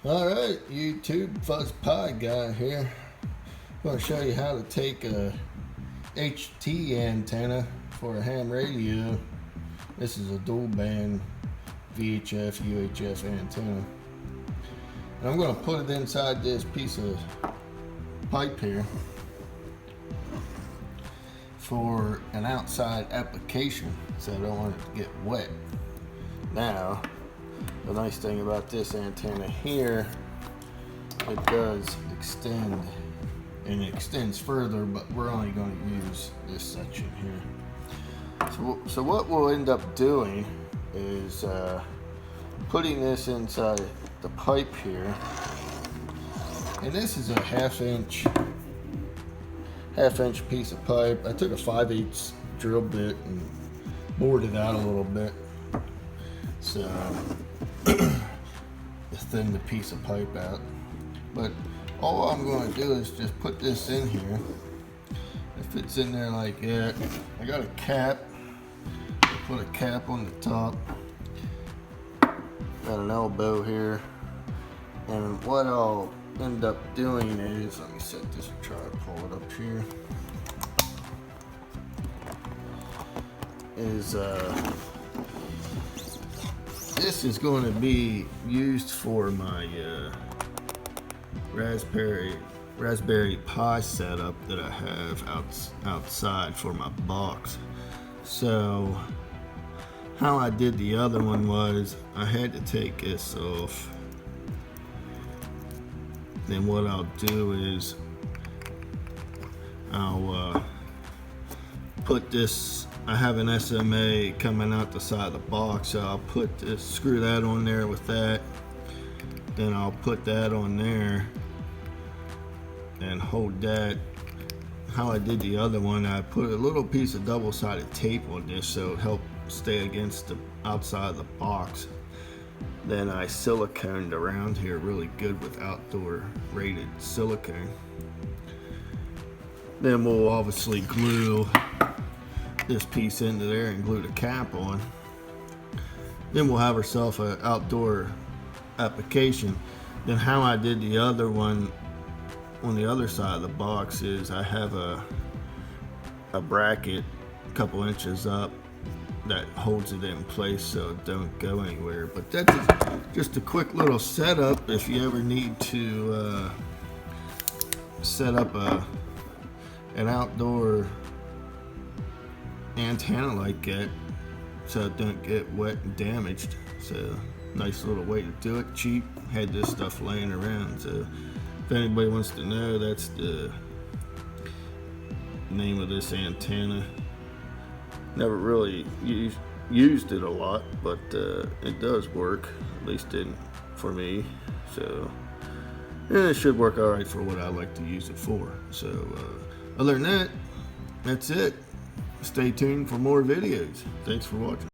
Alright, YouTube Fuzz Pie guy here. I'm going to show you how to take a HT antenna for a ham radio. This is a dual band VHF UHF antenna. And I'm going to put it inside this piece of pipe here for an outside application, so I don't want it to get wet. Now, the nice thing about this antenna here, it does extend, and it extends further, but we're only going to use this section here. So what we'll end up doing is putting this inside the pipe here, and this is a half inch piece of pipe. I took a 5/8 drill bit and bored it out a little bit, so thin the piece of pipe out. But all I'm going to do is just put this in here. It fits in there like that. I got a cap. Put a cap on the top. Got an elbow here. And what I'll end up doing is, let me set this and try to pull it up here. This is going to be used for my Raspberry Pi setup that I have outside for my box. So how I did the other one was I had to take this off. Then what I'll do is I'll put this. I have an SMA coming out the side of the box, so I'll put this, screw that on there with that. Then I'll put that on there and hold that. How I did the other one, I put a little piece of double-sided tape on this so it helped stay against the outside of the box. Then I siliconed around here really good with outdoor rated silicone. Then we'll obviously glue this piece into there and glue the cap on. Then we'll have ourselves an outdoor application. Then how I did the other one on the other side of the box is I have a bracket a couple inches up that holds it in place so it don't go anywhere. But that's just a quick little setup if you ever need to set up an outdoor antenna like that so it don't get wet and damaged. So nice little way to do it, cheap. Had this stuff laying around, so if anybody wants to know, that's the name of this antenna. Never really used it a lot, but it does work, at least didn't for me. So it should work all right for what I like to use it for. So other than that, that's it. Stay tuned for more videos. Thanks for watching.